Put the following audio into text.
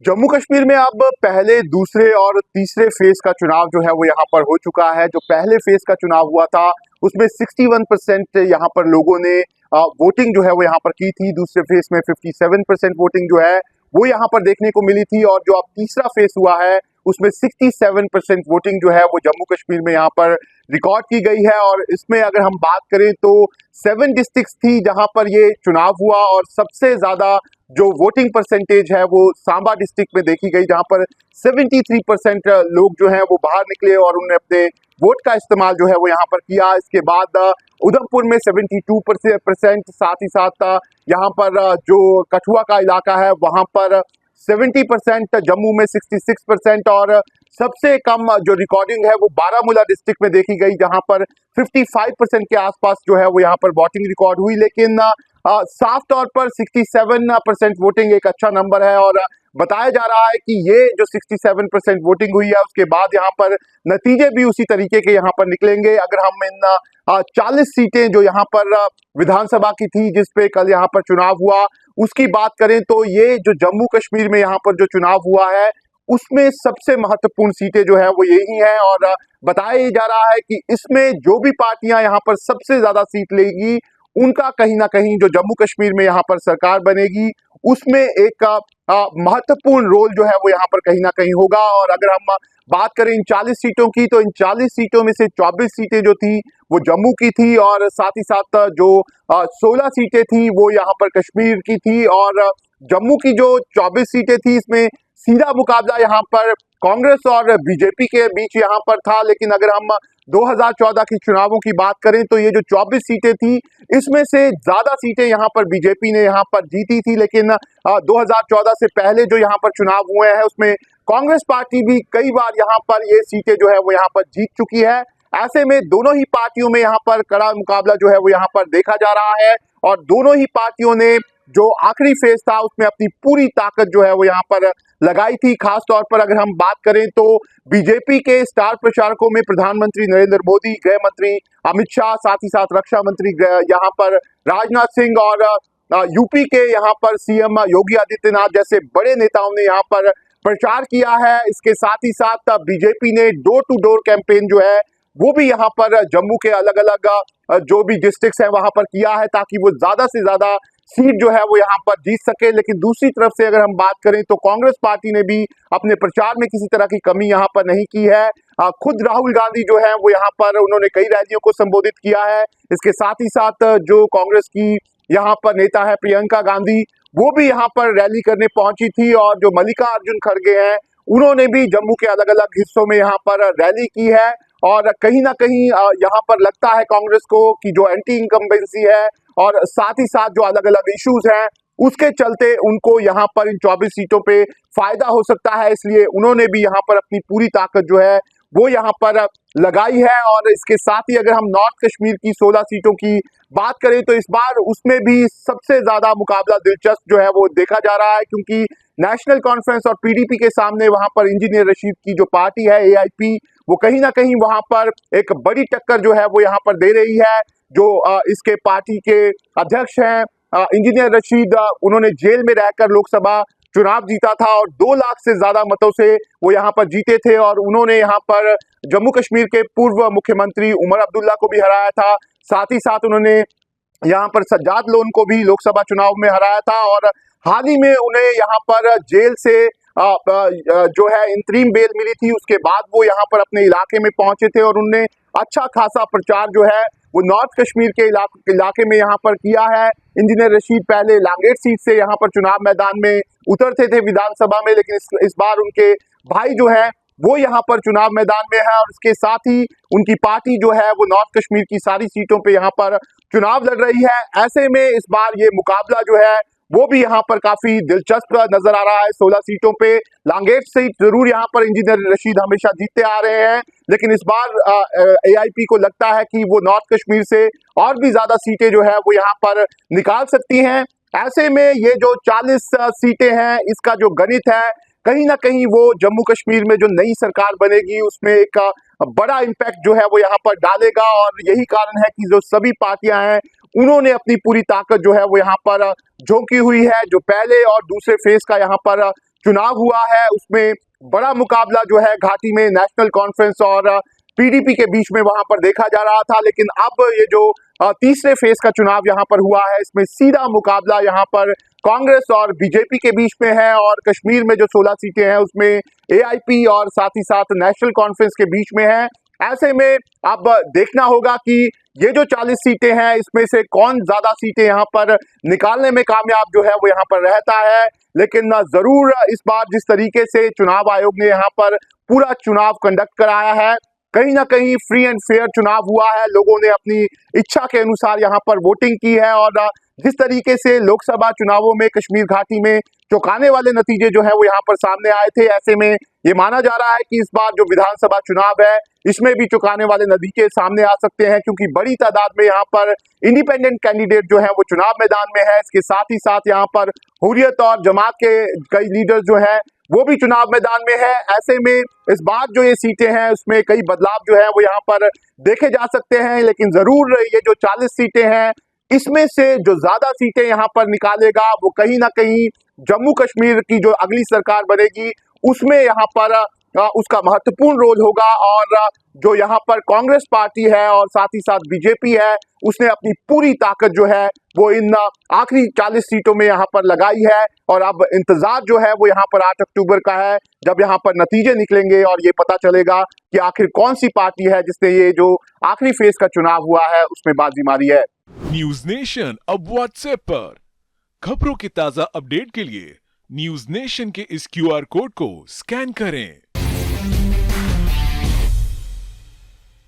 जम्मू कश्मीर में अब पहले, दूसरे और तीसरे फेज का चुनाव जो है वो यहाँ पर हो चुका है। जो पहले फेज का चुनाव हुआ था उसमें 61% यहाँ पर लोगों ने वोटिंग जो है वो यहाँ पर की थी। दूसरे फेज में 57% वोटिंग जो है वो यहाँ पर देखने को मिली थी। और जो अब तीसरा फेज हुआ है उसमें 67% वोटिंग जो है वो जम्मू कश्मीर में यहाँ पर रिकॉर्ड की गई है। और इसमें अगर हम बात करें तो 7 डिस्ट्रिक्ट्स थी जहां पर ये चुनाव हुआ, और सबसे ज्यादा जो वोटिंग परसेंटेज है वो सांबा डिस्ट्रिक्ट में देखी गई, जहां पर 73% लोग जो हैं वो बाहर निकले और उन्होंने अपने वोट का इस्तेमाल जो है वो यहाँ पर किया। इसके बाद उधमपुर में 72%, साथ ही साथ यहाँ पर जो कठुआ का इलाका है वहां पर 70%, जम्मू में 66%, और सबसे कम जो रिकॉर्डिंग है वो बारामूला डिस्ट्रिक्ट में देखी गई, जहां पर 55% के आसपास जो है वो यहाँ पर वोटिंग रिकॉर्ड हुई। लेकिन साफ तौर पर 67% वोटिंग एक अच्छा नंबर है, और बताया जा रहा है कि ये जो 67% वोटिंग हुई है उसके बाद यहाँ पर नतीजे भी उसी तरीके के यहाँ पर निकलेंगे। अगर हम इन 40 सीटें जो यहाँ पर विधानसभा की थी जिसपे कल यहाँ पर चुनाव हुआ उसकी बात करें तो ये जो जम्मू कश्मीर में यहाँ पर जो चुनाव हुआ है उसमें सबसे महत्वपूर्ण सीटें जो है वो यही हैं। और बताया जा रहा है कि इसमें जो भी पार्टियां यहाँ पर सबसे ज्यादा सीट लेगी उनका कहीं ना कहीं जो जम्मू कश्मीर में यहाँ पर सरकार बनेगी उसमें एक महत्वपूर्ण रोल जो है वो यहाँ पर कहीं ना कहीं होगा। और अगर हम बात करें इन 40 सीटों की तो इन 40 सीटों में से 24 सीटें जो थी वो जम्मू की थी, और साथ ही साथ जो 16 सीटें थी वो यहाँ पर कश्मीर की थी। और जम्मू की जो 24 सीटें थी इसमें सीधा मुकाबला यहाँ पर कांग्रेस और बीजेपी के बीच यहाँ पर था। लेकिन अगर हम 2014 के चुनावों की बात करें तो ये जो 24 सीटें थी इसमें से ज्यादा सीटें यहाँ पर बीजेपी ने यहाँ पर जीती थी। लेकिन 2014 से पहले जो यहाँ पर चुनाव हुए हैं उसमें कांग्रेस पार्टी भी कई बार यहाँ पर ये सीटें जो है वो यहाँ पर जीत चुकी है। ऐसे में दोनों ही पार्टियों में यहाँ पर कड़ा मुकाबला जो है वो यहाँ पर देखा जा रहा है, और दोनों ही पार्टियों ने जो आखिरी फेज था उसमें अपनी पूरी ताकत जो है वो यहाँ पर लगाई थी। खास तौर पर अगर हम बात करें तो बीजेपी के स्टार प्रचारकों में प्रधानमंत्री नरेंद्र मोदी, गृह मंत्री अमित शाह, साथ ही साथ रक्षा मंत्री यहाँ पर राजनाथ सिंह, और यूपी के यहाँ पर सीएम योगी आदित्यनाथ जैसे बड़े नेताओं ने यहाँ पर प्रचार किया है। इसके साथ ही साथ बीजेपी ने डोर टू डोर कैंपेन जो है वो भी यहाँ पर जम्मू के अलग अलग जो भी डिस्ट्रिक्ट्स हैं वहां पर किया है, ताकि वो ज्यादा से ज्यादा सीट जो है वो यहाँ पर जीत सके। लेकिन दूसरी तरफ से अगर हम बात करें तो कांग्रेस पार्टी ने भी अपने प्रचार में किसी तरह की कमी यहाँ पर नहीं की है। खुद राहुल गांधी जो है वो यहाँ पर उन्होंने कई रैलियों को संबोधित किया है। इसके साथ ही साथ जो कांग्रेस की यहाँ पर नेता है प्रियंका गांधी, वो भी यहाँ पर रैली करने पहुंची थी। और जो मल्लिकार्जुन खड़गे हैं उन्होंने भी जम्मू के अलग अलग हिस्सों में यहाँ पर रैली की है। और कहीं ना कहीं यहाँ पर लगता है कांग्रेस को कि जो एंटी इनकम्बेंसी है और साथ ही साथ जो अलग अलग इश्यूज हैं उसके चलते उनको यहाँ पर इन 24 सीटों पे फायदा हो सकता है, इसलिए उन्होंने भी यहाँ पर अपनी पूरी ताकत जो है वो यहाँ पर लगाई है। और इसके साथ ही अगर हम नॉर्थ कश्मीर की 16 सीटों की बात करें तो इस बार उसमें भी सबसे ज्यादा मुकाबला दिलचस्प जो है वो देखा जा रहा है, क्योंकि नेशनल कॉन्फ्रेंस और पीडीपी के सामने वहां पर इंजीनियर रशीद की जो पार्टी है एआईपी, वो कहीं ना कहीं वहां पर एक बड़ी टक्कर जो है वो यहाँ पर दे रही है। जो इसके पार्टी के अध्यक्ष हैं इंजीनियर रशीद, उन्होंने जेल में रहकर लोकसभा चुनाव जीता था और 2 लाख से ज्यादा मतों से वो यहाँ पर जीते थे। और उन्होंने यहाँ पर जम्मू कश्मीर के पूर्व मुख्यमंत्री उमर अब्दुल्ला को भी हराया था। साथ ही साथ उन्होंने यहाँ पर सज्जाद लोन को भी लोकसभा चुनाव में हराया था। और हाल ही में उन्हें यहाँ पर जेल से जो है इंतरिम बेल मिली थी, उसके बाद वो यहाँ पर अपने इलाके में पहुंचे थे और उनने अच्छा खासा प्रचार जो है वो नॉर्थ कश्मीर के इलाके में यहाँ पर किया है। इंजीनियर रशीद पहले लांगेट सीट से यहाँ पर चुनाव मैदान में उतरते थे विधानसभा में, लेकिन इस बार उनके भाई जो है वो यहाँ पर चुनाव मैदान में है। और इसके साथ ही उनकी पार्टी जो है वो नॉर्थ कश्मीर की सारी सीटों पे यहाँ पर चुनाव लड़ रही है। ऐसे में इस बार ये मुकाबला जो है वो भी यहाँ पर काफी दिलचस्प नजर आ रहा है। 16 सीटों पे लांगेट सीट जरूर यहाँ पर इंजीनियर रशीद हमेशा जीतते आ रहे हैं, लेकिन इस बार एआईपी को लगता है कि वो नॉर्थ कश्मीर से और भी ज्यादा सीटें जो है वो यहाँ पर निकाल सकती हैं। ऐसे में ये जो 40 सीटें हैं इसका जो गणित है कहीं ना कहीं वो जम्मू कश्मीर में जो नई सरकार बनेगी उसमें एक बड़ा इम्पैक्ट जो है वो यहाँ पर डालेगा। और यही कारण है कि जो सभी पार्टियां हैं उन्होंने अपनी पूरी ताकत जो है वो यहाँ पर झोंकी हुई है। जो पहले और दूसरे फेज का यहाँ पर चुनाव हुआ है उसमें बड़ा मुकाबला जो है घाटी में नेशनल कॉन्फ्रेंस और पीडीपी के बीच में वहां पर देखा जा रहा था, लेकिन अब ये जो तीसरे फेज का चुनाव यहाँ पर हुआ है इसमें सीधा मुकाबला यहाँ पर कांग्रेस और बीजेपी के बीच में है और कश्मीर में जो 16 सीटें हैं उसमें एआईपी और साथ ही साथ नेशनल कॉन्फ्रेंस के बीच में है। ऐसे में अब देखना होगा कि ये जो 40 सीटें हैं इसमें से कौन ज्यादा सीटें यहाँ पर निकालने में कामयाब जो है वो यहाँ पर रहता है। लेकिन जरूर इस बार जिस तरीके से चुनाव आयोग ने यहाँ पर पूरा चुनाव कंडक्ट कराया है, कहीं ना कहीं फ्री एंड फेयर चुनाव हुआ है, लोगों ने अपनी इच्छा के अनुसार यहाँ पर वोटिंग की है और जिस तरीके से लोकसभा चुनावों में कश्मीर घाटी में चौंकाने वाले नतीजे जो है वो यहाँ पर सामने आए थे, ऐसे में ये माना जा रहा है कि इस बार जो विधानसभा चुनाव है इसमें भी चौंकाने वाले नतीजे सामने आ सकते हैं, क्योंकि बड़ी तादाद में यहाँ पर इंडिपेंडेंट कैंडिडेट जो है वो चुनाव मैदान में है। इसके साथ ही साथ यहाँ पर हुर्रियत और जमात के कई लीडर जो है वो भी चुनाव मैदान में है। ऐसे में इस बार जो ये सीटें हैं उसमें कई बदलाव जो है वो यहाँ पर देखे जा सकते हैं, लेकिन जरूर ये जो 40 सीटें हैं इसमें से जो ज्यादा सीटें यहाँ पर निकालेगा वो कहीं ना कहीं जम्मू कश्मीर की जो अगली सरकार बनेगी उसमें यहाँ पर उसका महत्वपूर्ण रोल होगा। और जो यहाँ पर कांग्रेस पार्टी है और साथ ही साथ बीजेपी है उसने अपनी पूरी ताकत जो है वो इन आखिरी 40 सीटों में यहाँ पर लगाई है और अब इंतजार जो है वो यहाँ पर 8 अक्टूबर का है, जब यहाँ पर नतीजे निकलेंगे और ये पता चलेगा कि आखिर कौन सी पार्टी है जिसने ये जो आखिरी फेज का चुनाव हुआ है उसमें बाजी मारी है। न्यूज नेशन अब व्हाट्सएप पर खबरों की ताजा अपडेट के लिए न्यूज नेशन के इस क्यूआर कोड को स्कैन करें।